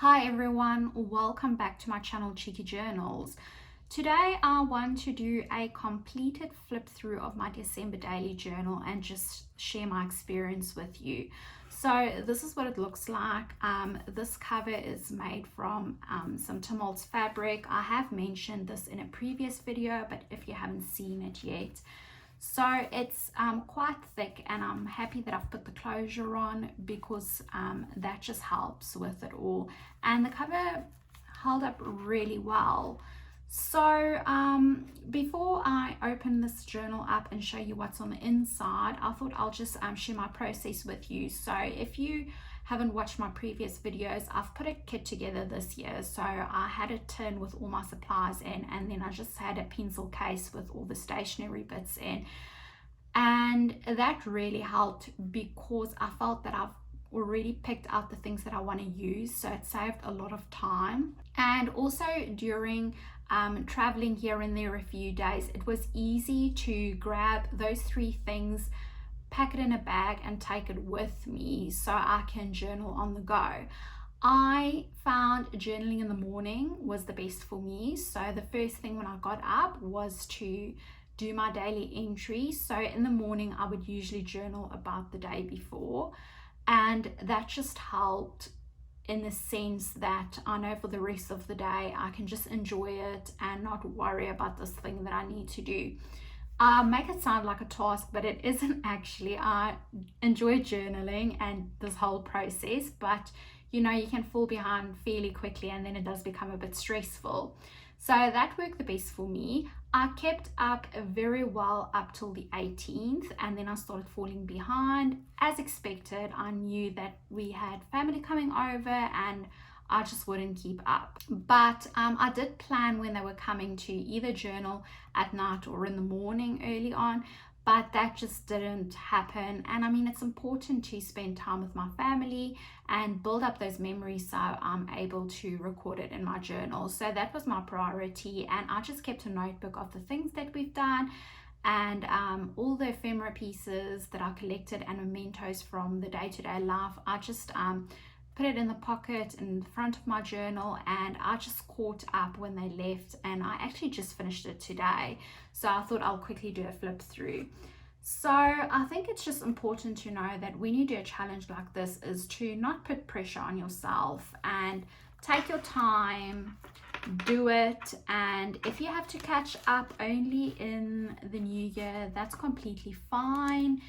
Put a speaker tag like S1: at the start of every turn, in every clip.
S1: Hi everyone, welcome back to my channel Cheeky Journals. Today I want to do a completed flip through of my December daily journal and just share my experience with you. So this is what it looks like. This cover is made from some Tim Holtz fabric. I have mentioned this in a previous video, but if you haven't seen it yet, so it's quite thick, and I'm happy that I've put the closure on because that just helps with it all. And the cover held up really well. So before I open this journal up and show you what's on the inside, I thought I'll just share my process with you. So if you haven't watched my previous videos, I've put a kit together this year. So I had a tin with all my supplies in, and then I just had a pencil case with all the stationery bits in, and that really helped because I felt that I've already picked out the things that I want to use, so it saved a lot of time. And also during traveling here and there a few days, it was easy to grab those three things, pack it in a bag and take it with me so I can journal on the go. I found journaling in the morning was the best for me. So the first thing when I got up was to do my daily entries. So in the morning I would usually journal about the day before, and that just helped in the sense that I know for the rest of the day I can just enjoy it and not worry about this thing that I need to do. Make it sound like a task, but it isn't actually. I enjoy journaling and this whole process, but you know, you can fall behind fairly quickly and then it does become a bit stressful. So that worked the best for me. I kept up very well up till the 18th, and then I started falling behind. As expected, I knew that we had family coming over and I just wouldn't keep up. But I did plan when they were coming to either journal at night or in the morning early on, but that just didn't happen. And I mean, it's important to spend time with my family and build up those memories so I'm able to record it in my journal. So that was my priority, and I just kept a notebook of the things that we've done and all the ephemera pieces that I collected and mementos from the day-to-day life. I just put it in the pocket in the front of my journal, and I just caught up when they left, and I actually just finished it today, so I thought I'll quickly do a flip through. So I think it's just important to know that when you do a challenge like this is to not put pressure on yourself and take your time, do it. And if you have to catch up only in the new year, that's completely fine.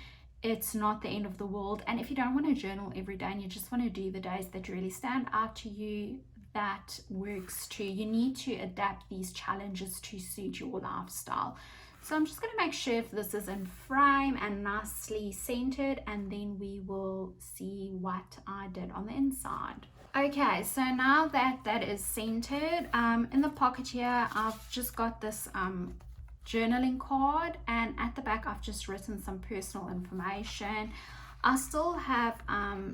S1: It's not the end of the world. And if you don't want to journal every day and you just want to do the days that really stand out to you, that works too. You need to adapt these challenges to suit your lifestyle. So I'm just going to make sure if this is in frame and nicely centered, and then we will see what I did on the inside. Okay, so now that that is centered, in the pocket here I've just got this journaling card, and at the back I've just written some personal information. I still have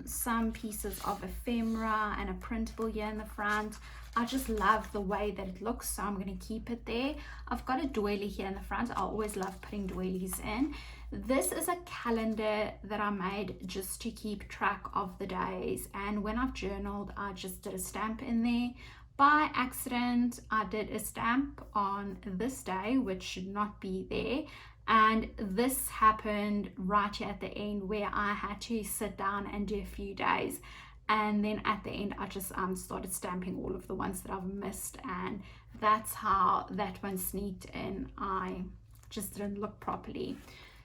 S1: some pieces of ephemera and a printable here in the front. I just love the way that it looks, so I'm going to keep it there. I've got a doily here in the front. I always love putting doilies in. This is a calendar that I made just to keep track of the days, and when I've journaled I just did a stamp in there. By accident I did a stamp on this day, which should not be there, and this happened right here at the end where I had to sit down and do a few days, and then at the end I just started stamping all of the ones that I've missed, and that's how that one sneaked in. I just didn't look properly.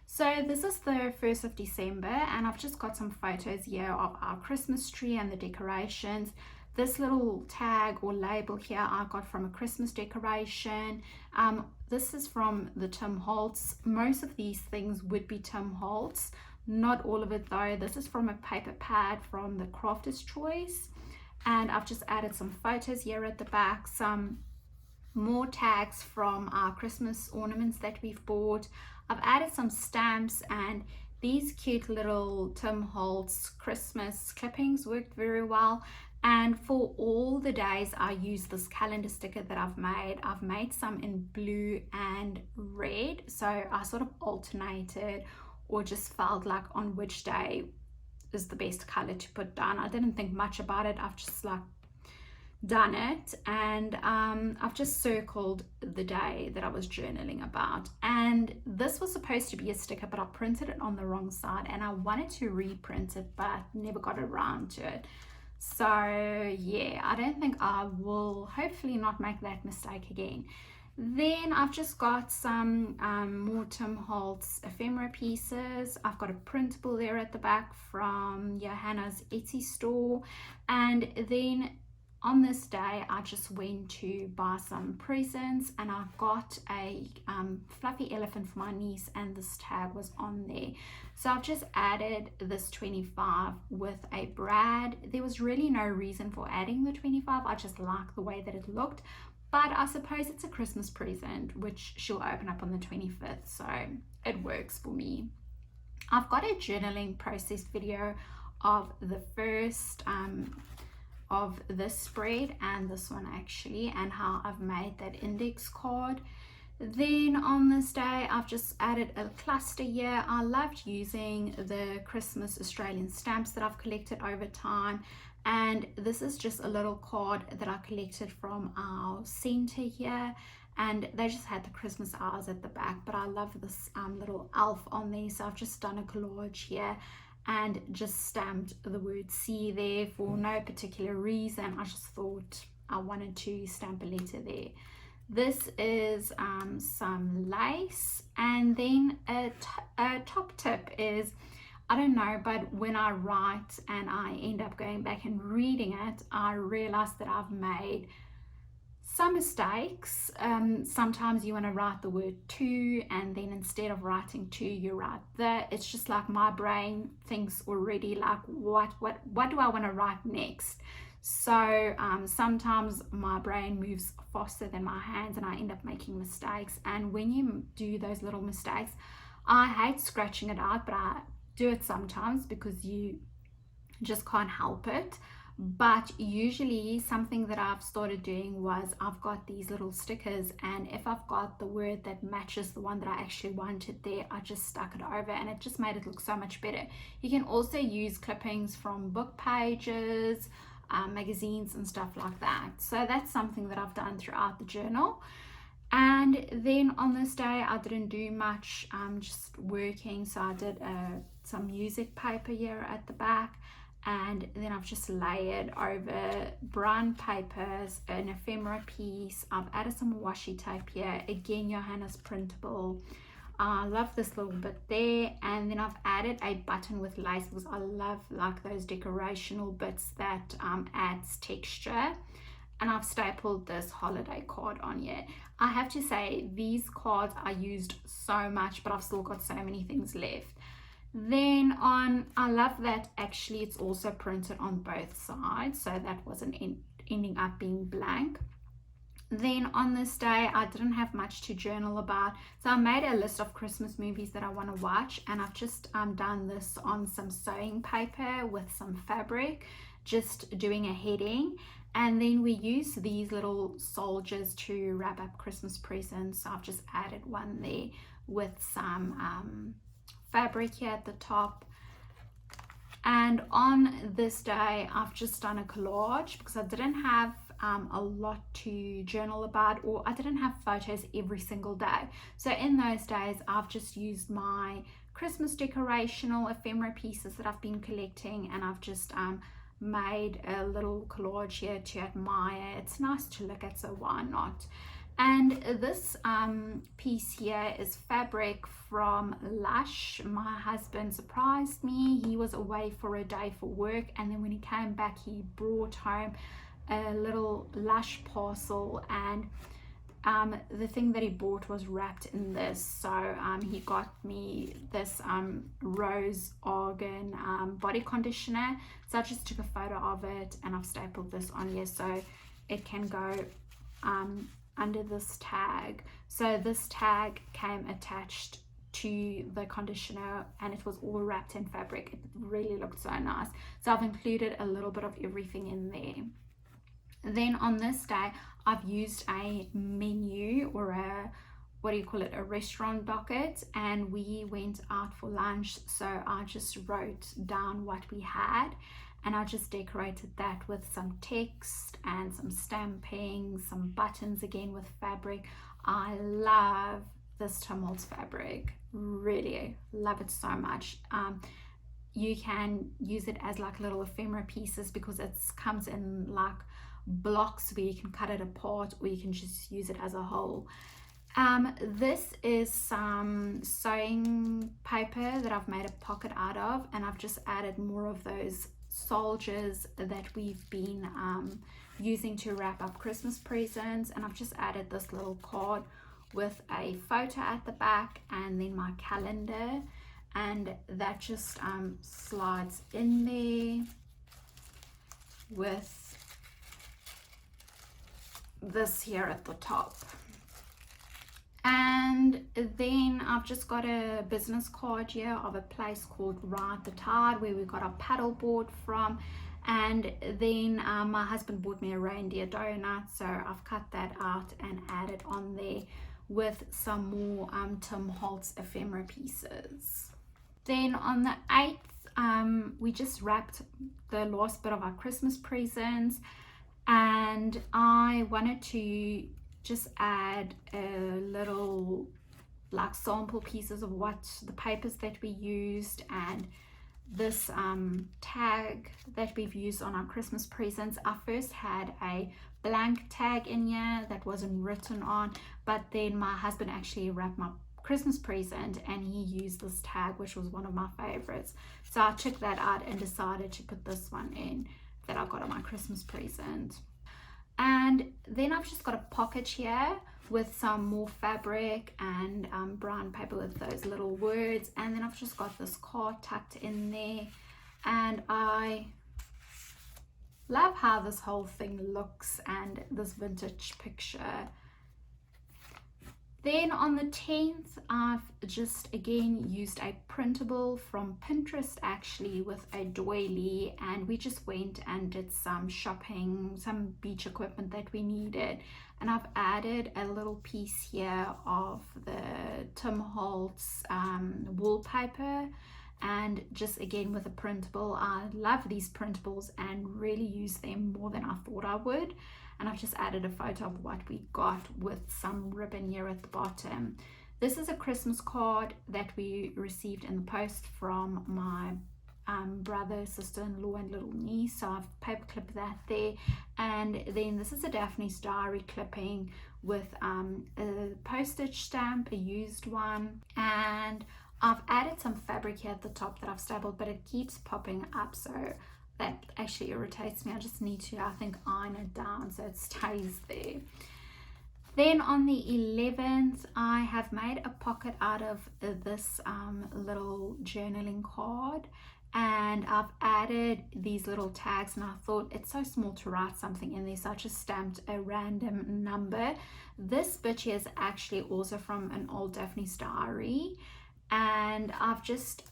S1: So this is the 1st of December, and I've just got some photos here of our Christmas tree and the decorations. This little tag or label here I got from a Christmas decoration. This is from the Tim Holtz. Most of these things would be Tim Holtz, not all of it though. This is from a paper pad from the Crafter's Choice, and I've just added some photos here at the back, some more tags from our Christmas ornaments that we've bought. I've added some stamps, and these cute little Tim Holtz Christmas clippings worked very well. And for all the days I use this calendar sticker that I've made some in blue and red, so I sort of alternated or just felt like on which day is the best color to put down. I didn't think much about it. I've just like done it, and I've just circled the day that I was journaling about. And this was supposed to be a sticker, but I printed it on the wrong side, and I wanted to reprint it but never got around to it. So yeah, I don't think I will, hopefully not make that mistake again. Then I've just got some more Tim Holtz ephemera pieces. I've got a printable there at the back from Johanna's Etsy store. And then on this day, I just went to buy some presents, and I got a fluffy elephant for my niece, and this tag was on there. So I've just added this 25 with a brad. There was really no reason for adding the 25. I just like the way that it looked. But I suppose it's a Christmas present, which she'll open up on the 25th, so it works for me. I've got a journaling process video of the first of this spread and this one actually, and how I've made that index card. Then on this day, I've just added a cluster here. I loved using the Christmas Australian stamps that I've collected over time. And this is just a little card that I collected from our center here. And they just had the Christmas hours at the back. But I love this little elf on there. So I've just done a collage here and just stamped the word C there for no particular reason. I just thought I wanted to stamp a letter there. This is some lace. And then a top tip is, I don't know, but when I write and I end up going back and reading it, I realize that I've made some mistakes. Sometimes you want to write the word to, and then instead of writing to, you write the. It's just like my brain thinks already like, what do I want to write next? So sometimes my brain moves faster than my hands and I end up making mistakes. And when you do those little mistakes, I hate scratching it out, but I do it sometimes because you just can't help it. But usually something that I've started doing was I've got these little stickers, and if I've got the word that matches the one that I actually wanted there, I just stuck it over, and it just made it look so much better. You can also use clippings from book pages, magazines and stuff like that. So that's something that I've done throughout the journal. And then on this day I didn't do much, just working. So I did some music paper here at the back, and then I've just layered over brown papers an ephemera piece. I've added some washi tape here, again Johanna's printable. I love this little bit there. And then I've added a button with lace because I love like those decorational bits that adds texture. And I've stapled this holiday card on here. I have to say these cards I used so much, but I've still got so many things left. Then I love that actually it's also printed on both sides, so that wasn't ending up being blank. Then on this day I didn't have much to journal about, so I made a list of Christmas movies that I want to watch, and I've just done this on some sewing paper with some fabric, just doing a heading. And then we use these little soldiers to wrap up Christmas presents. So I've just added one there with some fabric here at the top. And on this day, I've just done a collage because I didn't have a lot to journal about, or I didn't have photos every single day. So in those days, I've just used my Christmas decorational ephemera pieces that I've been collecting, and I've just made a little collage here to admire. It's nice to look at, so why not? And this piece here is fabric from Lush. My husband surprised me. He was away for a day for work, and then when he came back he brought home a little Lush parcel, and the thing that he bought was wrapped in this. So he got me this rose argan body conditioner. So I just took a photo of it and I've stapled this on here so it can go under this tag. So this tag came attached to the conditioner and it was all wrapped in fabric. It really looked so nice. So I've included a little bit of everything in there. Then on this day I've used a menu, or a a restaurant docket, and we went out for lunch, so I just wrote down what we had. and I just decorated that with some text and some stamping, some buttons again with fabric. I love this Tim Holtz fabric, really love it so much. You can use it as like little ephemera pieces because it comes in like blocks where you can cut it apart, or you can just use it as a whole. This is some sewing paper that I've made a pocket out of, and I've just added more of those soldiers that we've been using to wrap up Christmas presents, and I've just added this little card with a photo at the back and then my calendar, and that just slides in there with this here at the top. And then I've just got a business card here of a place called Ride the Tide, where we got our paddle board from. And then my husband bought me a reindeer donut, so I've cut that out and added on there with some more Tim Holtz ephemera pieces. Then on the 8th, we just wrapped the last bit of our Christmas presents, and I wanted to just add a little like sample pieces of what the papers that we used, and this tag that we've used on our Christmas presents. I first had a blank tag in here that wasn't written on, but then my husband actually wrapped my Christmas present and he used this tag, which was one of my favorites, so I took that out and decided to put this one in that I got on my Christmas present. And then I've just got a pocket here with some more fabric and brown paper with those little words, and then I've just got this card tucked in there, and I love how this whole thing looks and this vintage picture. Then on the 10th, I've just again used a printable from Pinterest actually with a doily, and we just went and did some shopping, some beach equipment that we needed, and I've added a little piece here of the Tim Holtz wallpaper, and just again with a printable. I love these printables and really use them more than I thought I would. And I've just added a photo of what we got with some ribbon here at the bottom. This is a Christmas card that we received in the post from my brother, sister-in-law and little niece, so I've paper clipped that there. And then this is a Daphne's Diary clipping with a postage stamp, a used one, and I've added some fabric here at the top that I've stapled, but it keeps popping up, so that actually irritates me. I just need to, I think, iron it down so it stays there. Then on the 11th, I have made a pocket out of this little journaling card, and I've added these little tags, and I thought it's so small to write something in there, so I just stamped a random number. This bit here is actually also from an old Daphne's Diary, and I've just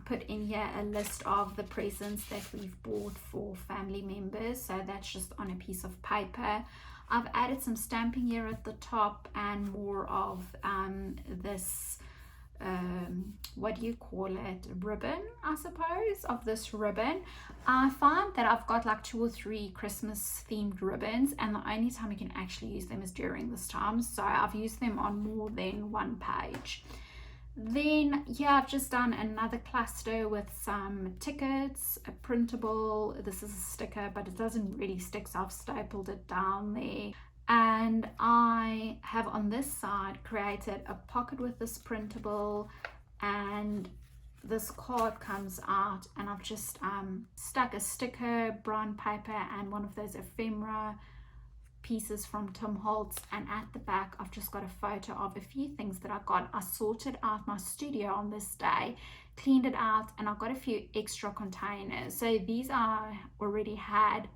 S1: put in here a list of the presents that we've bought for family members, so that's just on a piece of paper. I've added some stamping here at the top and more of this what do you call it, ribbon, I suppose, of this ribbon. I find that I've got like 2 or 3 Christmas themed ribbons, and the only time you can actually use them is during this time, so I've used them on more than one page. Then yeah, I've just done another cluster with some tickets, a printable. This is a sticker, but it doesn't really stick, so I've stapled it down there. And I have on this side created a pocket with this printable, and this card comes out, and I've just stuck a sticker, brown paper, and one of those ephemera pieces from Tim Holtz, and at the back I've just got a photo of a few things that I got. I sorted out my studio on this day, cleaned it out, and I got a few extra containers. So these I already had,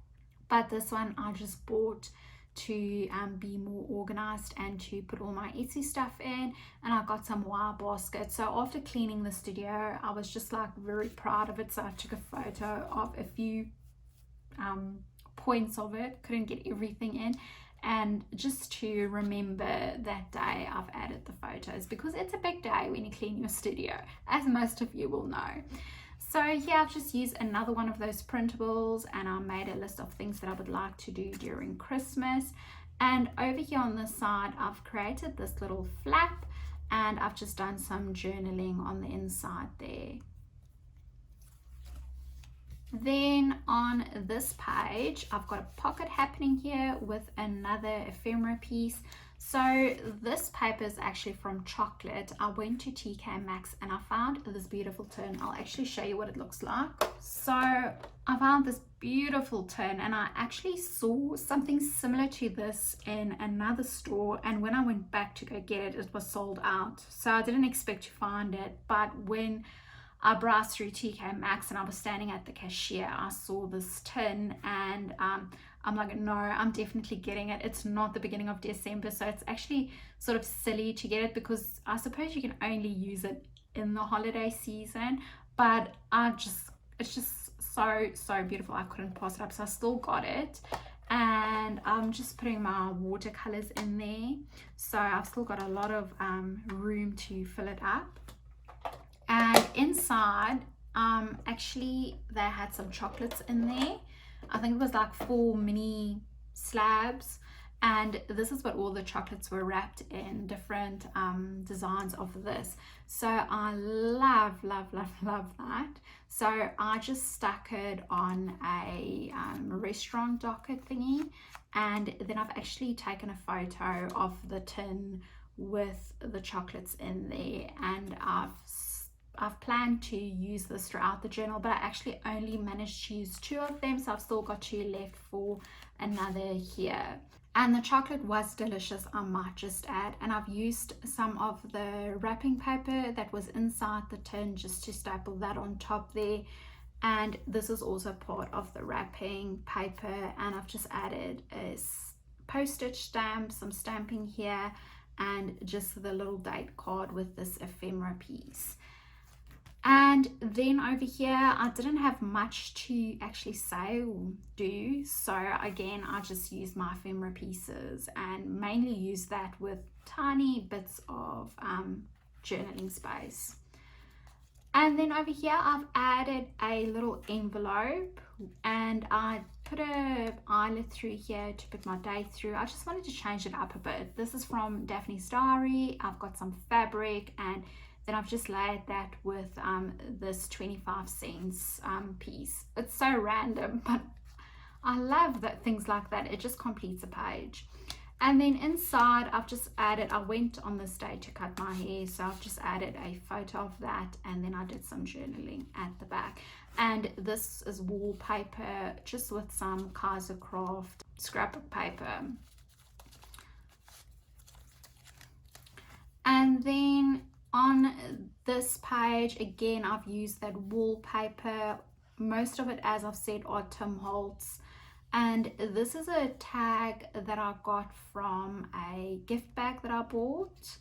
S1: but this one I just bought to be more organized and to put all my Etsy stuff in. And I got some wire baskets. So after cleaning the studio, I was just like very proud of it, so I took a photo of a few points of it, couldn't get everything in, and just to remember that day I've added the photos, because it's a big day when you clean your studio, as most of you will know. So here I've just used another one of those printables, and I made a list of things that I would like to do during Christmas. And over here on the side, I've created this little flap, and I've just done some journaling on the inside there. Then on this page, I've got a pocket happening here with another ephemera piece. So this paper is actually from chocolate. I went to TK Maxx and I found this beautiful tin. I'll actually show you what it looks like. So I found this beautiful tin, and I actually saw something similar to this in another store, and when I went back to go get it, it was sold out. So I didn't expect to find it, but when I browsed through TK Maxx and I was standing at the cashier, I saw this tin, and I'm like, no, I'm definitely getting it. It's not the beginning of December, so it's actually sort of silly to get it, because I suppose you can only use it in the holiday season, but it's just so beautiful. I couldn't pass it up, so I still got it. And I'm just putting my watercolors in there, so I've still got a lot of room to fill it up. And inside, actually they had some chocolates in there. I think it was like 4 mini slabs, and this is what all the chocolates were wrapped in, different designs of this. So I love that. So I just stuck it on a restaurant docket thingy, and then I've actually taken a photo of the tin with the chocolates in there, and I've planned to use this throughout the journal, but I actually only managed to use 2 of them, so I've still got 2 left for another here. And the chocolate was delicious, I might just add, and I've used some of the wrapping paper that was inside the tin just to staple that on top there. And this is also part of the wrapping paper, and I've just added a postage stamp, some stamping here, and just the little date card with this ephemera piece. And then over here, I didn't have much to actually say or do, so again I just used my ephemera pieces and mainly used that with tiny bits of journaling space. And then over here I've added a little envelope, and I put a eyelet through here to put my date through. I just wanted to change it up a bit. This is from Daphne's Diary. I've got some fabric, and then I've just layered that with this 25 cents piece. It's so random, but I love that things like that. It just completes a page. And then inside I've just added, I went on this day to cut my hair, so I've just added a photo of that, and then I did some journaling at the back. And this is wallpaper just with some Kaiser Craft scrapbook paper. And then on this page, again, I've used that wallpaper. Most of it, as I've said, are Tim Holtz. And this is a tag that I got from a gift bag that I bought.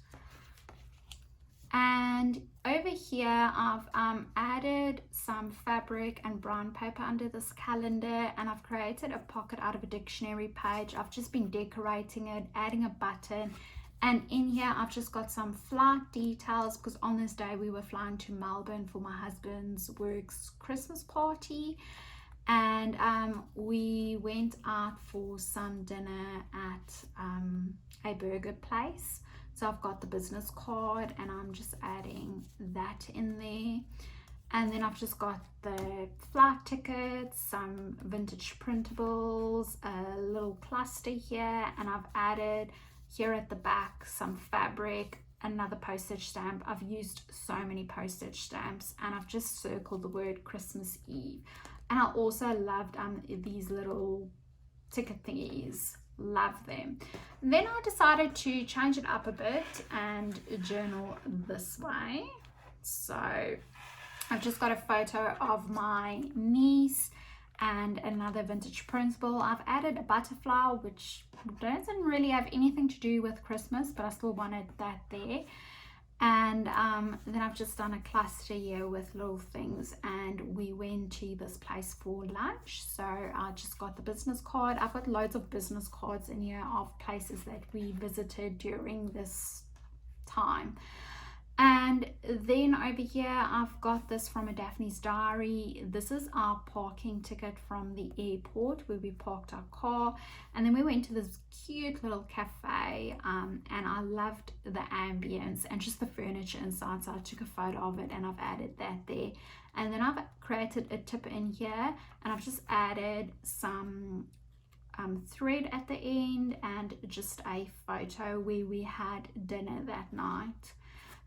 S1: And over here, I've added some fabric and brown paper under this calendar, and I've created a pocket out of a dictionary page. I've just been decorating it, adding a button. And in here, I've just got some flight details, because on this day we were flying to Melbourne for my husband's work's Christmas party. And we went out for some dinner at a burger place. So I've got the business card, and I'm just adding that in there. And then I've just got the flight tickets, some vintage printables, a little cluster here, and I've added here at the back some fabric, another postage stamp. I've used so many postage stamps, and I've just circled the word Christmas Eve. And I also loved these little ticket thingies. Love them. Then I decided to change it up a bit and journal this way. So I've just got a photo of my niece and another vintage printable. I've added a butterfly, which doesn't really have anything to do with Christmas, but I still wanted that there. And then I've just done a cluster here with little things, and we went to this place for lunch. So I just got the business card. I've got loads of business cards in here of places that we visited during this time. And then over here, I've got this from a Daphne's Diary. This is our parking ticket from the airport where we parked our car. And then we went to this cute little cafe, and I loved the ambience and just the furniture inside. So I took a photo of it and I've added that there. And then I've created a tip in here, and I've just added some thread at the end and just a photo where we had dinner that night.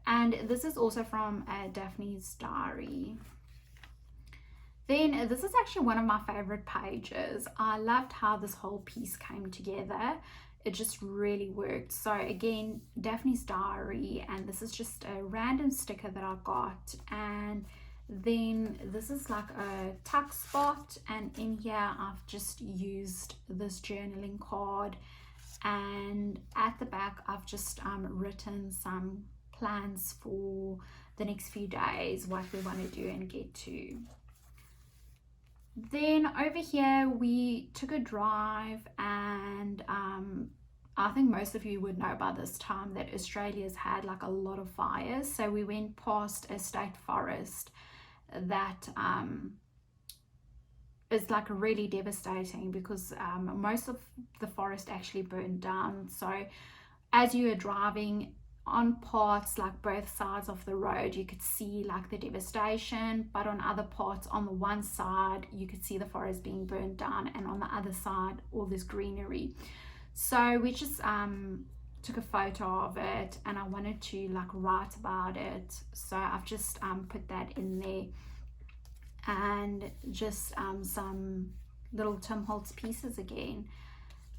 S1: And this is also from Daphne's Diary. Then this is actually one of my favorite pages. I loved how this whole piece came together. It just really worked. So again, Daphne's Diary, and this is just a random sticker that I got. And then this is like a tuck spot, and in here I've just used this journaling card, and at the back I've just written some plans for the next few days, what we want to do and get to. Then over here we took a drive, and I think most of you would know by this time that Australia's had like a lot of fires. So we went past a state forest that is like really devastating, because most of the forest actually burned down. So as you are driving on parts, like both sides of the road, you could see like the devastation, but on other parts, on the one side you could see the forest being burned down, and on the other side all this greenery. So we just took a photo of it, and I wanted to like write about it, so I've just put that in there, and just some little Tim Holtz pieces again.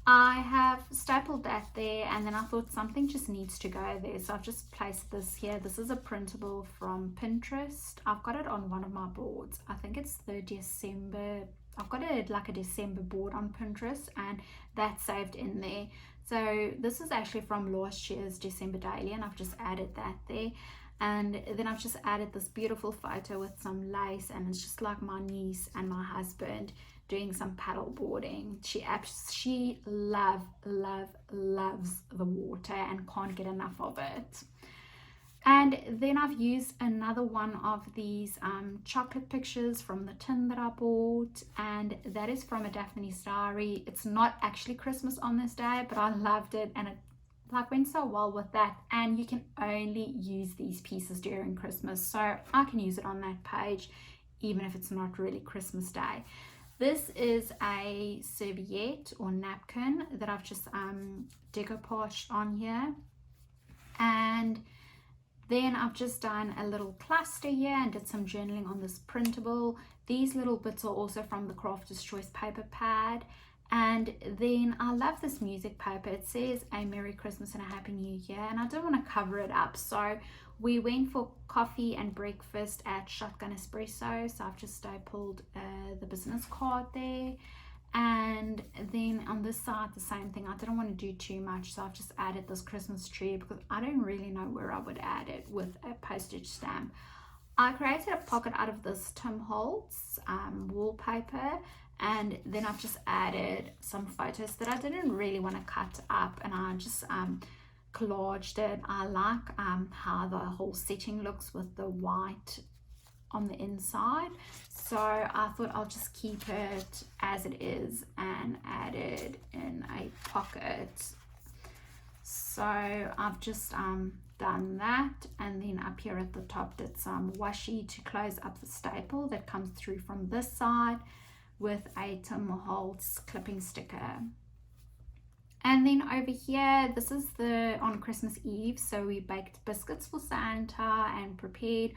S1: I have stapled that there, and then I thought something just needs to go there, so I've just placed this here. This is a printable from Pinterest. I've got it on one of my boards. I think it's the December, I've got it like a December board on Pinterest, and that's saved in there. So this is actually from last year's December daily, and I've just added that there. And then I've just added this beautiful photo with some lace, and it's just like my niece and my husband doing some paddle boarding. She loves the water and can't get enough of it. And then I've used another one of these chocolate pictures from the tin that I bought, and that is from a Daphne's Diary. It's not actually Christmas on this day, but I loved it, and it like went so well with that. And you can only use these pieces during Christmas, so I can use it on that page even if it's not really Christmas Day. This is a serviette or napkin that I've just decoupaged on here, and then I've just done a little cluster here and did some journaling on this printable. These little bits are also from the Crafter's Choice paper pad. And then I love this music paper. It says a Merry Christmas and a Happy New Year, and I don't want to cover it up, so we went for coffee and breakfast at Shotgun Espresso, so I've just stapled the business card there. And then on this side the same thing. I didn't want to do too much, so I've just added this Christmas tree, because I don't really know where I would add it with a postage stamp. I created a pocket out of this Tim Holtz wallpaper, and then I've just added some photos that I didn't really want to cut up, and I just collaged it. I like how the whole setting looks with the white on the inside, so I thought I'll just keep it as it is and add it in a pocket. So I've just done that, and then up here at the top did some washi to close up the staple that comes through from this side with a Tim Holtz clipping sticker. And then over here, this is on Christmas Eve, so we baked biscuits for Santa and prepared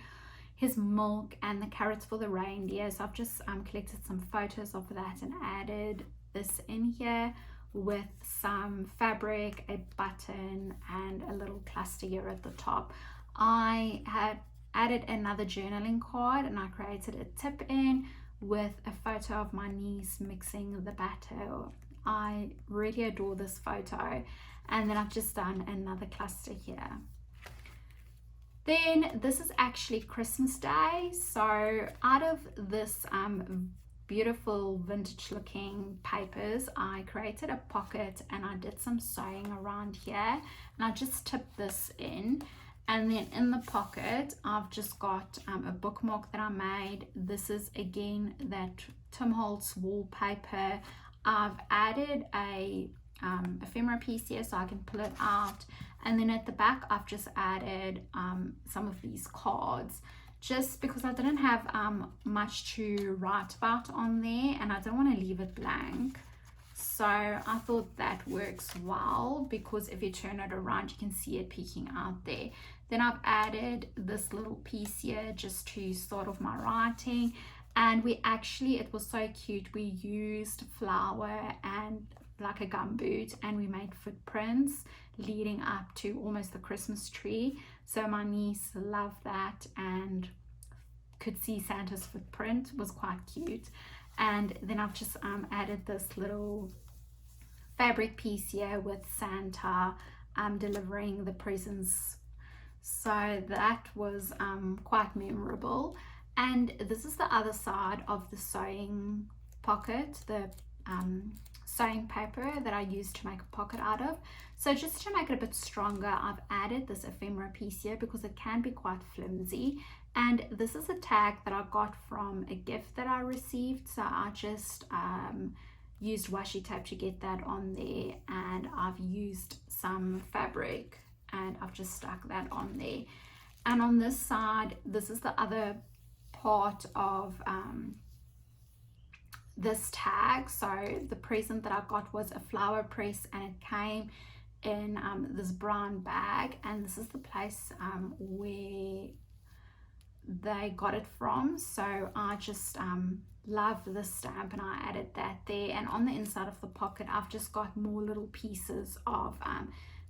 S1: his milk and the carrots for the reindeer. So I've just collected some photos of that and added this in here with some fabric, a button, and a little cluster here at the top. I had added another journaling card, and I created a tip in with a photo of my niece mixing the batter. I really adore this photo. And then I've just done another cluster here. Then this is actually Christmas Day, so out of this beautiful vintage looking papers, I created a pocket and I did some sewing around here, and I just tipped this in. And then in the pocket, I've just got a bookmark that I made. This is again that Tim Holtz wallpaper. I've added a ephemera piece here so I can pull it out. And then at the back, I've just added some of these cards, just because I didn't have much to write about on there and I don't want to leave it blank. So I thought that works well, because if you turn it around, you can see it peeking out there. Then I've added this little piece here just to start off my writing. And it was so cute. We used flour and like a gumboot, and we made footprints leading up to almost the Christmas tree. So my niece loved that and could see Santa's footprint. It was quite cute. And then I've just added this little fabric piece here with Santa delivering the presents. So that was quite memorable. And this is the other side of the sewing pocket, the sewing paper that I used to make a pocket out of. So just to make it a bit stronger, I've added this ephemera piece here because it can be quite flimsy. And this is a tag that I got from a gift that I received. So I just used washi tape to get that on there, and I've used some fabric and I've just stuck that on there. And on this side, this is the other part of this tag. So the present that I got was a flower press, and it came in this brown bag, and this is the place where they got it from. So I just love this stamp, and I added that there. And on the inside of the pocket, I've just got more little pieces of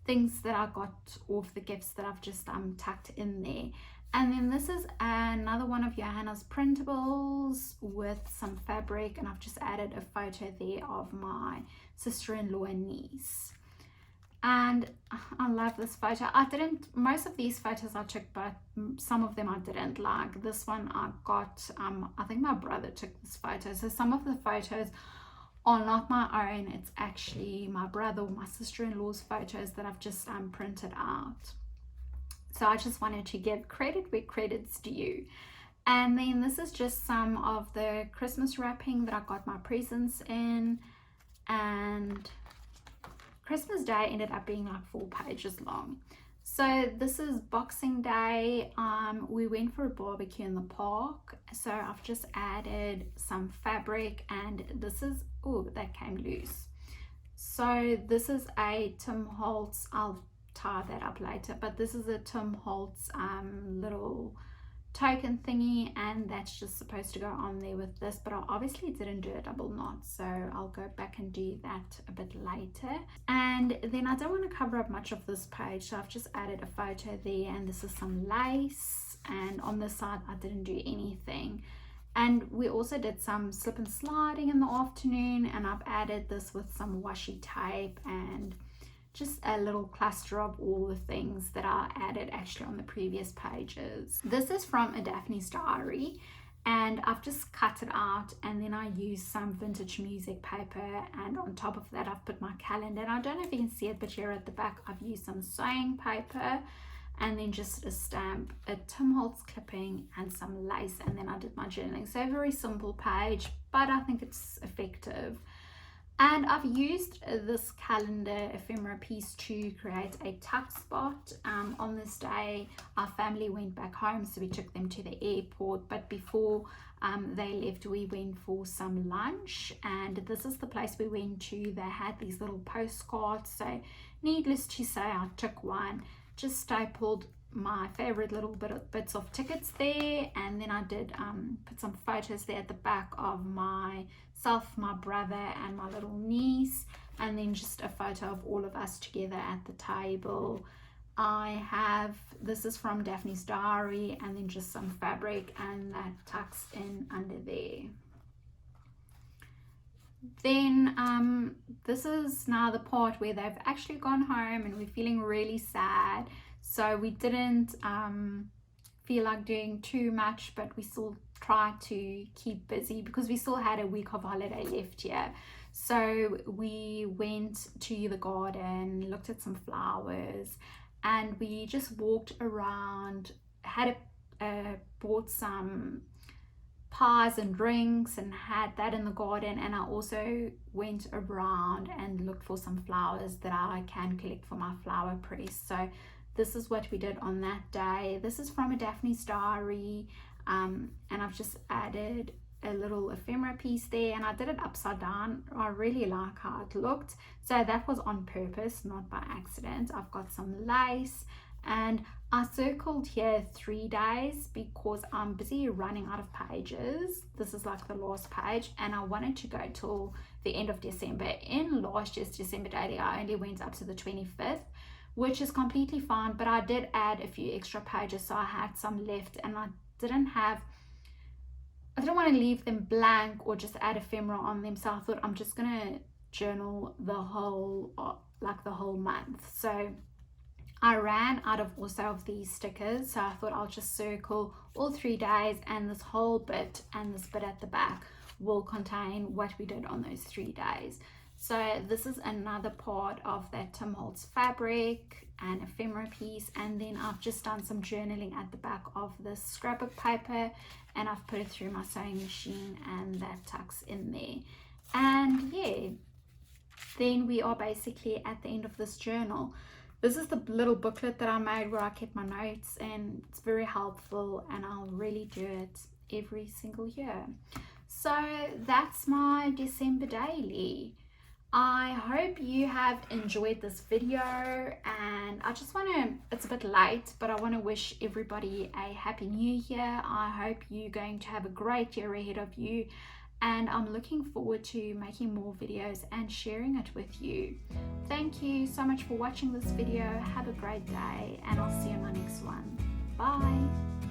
S1: things that I got off the gifts that I've just tucked in there. And then this is another one of Johanna's printables with some fabric, and I've just added a photo there of my sister-in-law and niece. And I love this photo. Most of these photos I took, but some of them I didn't. Like this one I got, I think my brother took this photo. So some of the photos are not my own. It's actually my brother or my sister-in-law's photos that I've just printed out. So I just wanted to give credit where credit's due. And then this is just some of the Christmas wrapping that I got my presents in. And Christmas Day ended up being like 4 pages long. So this is Boxing Day. We went for a barbecue in the park. So I've just added some fabric, and this is, oh, that came loose. So this is a Tim Holtz, I'll tie that up later, but this is a Tim Holtz little token thingy, and that's just supposed to go on there with this, but I obviously didn't do a double knot, so I'll go back and do that a bit later. And then I don't want to cover up much of this page, so I've just added a photo there, and this is some lace, and on this side I didn't do anything. And we also did some slip and sliding in the afternoon, and I've added this with some washi tape and just a little cluster of all the things that I added actually on the previous pages. This is from a Daphne's Diary, and I've just cut it out, and then I used some vintage music paper, and on top of that I've put my calendar. And I don't know if you can see it, but here at the back I've used some sewing paper, and then just a stamp, a Tim Holtz clipping, and some lace, and then I did my journaling. So a very simple page, but I think it's effective. And I've used this calendar ephemera piece to create a tuck spot. On this day, our family went back home, so we took them to the airport. But before they left, we went for some lunch. And this is the place we went to. They had these little postcards. So needless to say, I took one, just stapled my favorite little bits of tickets there, and then I did put some photos there at the back of myself, my brother, and my little niece, and then just a photo of all of us together at the table. This is from Daphne's Diary, and then just some fabric, and that tucks in under there. Then this is now the part where they've actually gone home and we're feeling really sad. So we didn't feel like doing too much, but we still tried to keep busy because we still had a week of holiday left here. So we went to the garden, looked at some flowers, and we just walked around, bought some pies and drinks and had that in the garden. And I also went around and looked for some flowers that I can collect for my flower press. So this is what we did on that day. This is from a Daphne's diary, and I've just added a little ephemera piece there, and I did it upside down. I really like how it looked, so that was on purpose, not by accident. I've got some lace, and I circled here 3 days because I'm busy running out of pages. This is like the last page, and I wanted to go till the end of December. In last year's December daily, I only went up to the 25th, which is completely fine, but I did add a few extra pages, so I had some left, and I didn't want to leave them blank or just add ephemera on them, so I thought I'm just gonna journal the whole month. So I ran out of also of these stickers, so I thought I'll just circle all 3 days, and this whole bit and this bit at the back will contain what we did on those 3 days. So this is another part of that Tim Holtz fabric and ephemera piece, and then I've just done some journaling at the back of this scrapbook paper, and I've put it through my sewing machine, and that tucks in there. And yeah, then we are basically at the end of this journal. This is the little booklet that I made where I kept my notes, and it's very helpful, and I'll really do it every single year. So that's my December daily. I hope you have enjoyed this video, and I just want to, it's a bit late, but I want to wish everybody a happy new year. I hope you're going to have a great year ahead of you, and I'm looking forward to making more videos and sharing it with you. Thank you so much for watching this video. Have a great day, and I'll see you in my next one. Bye.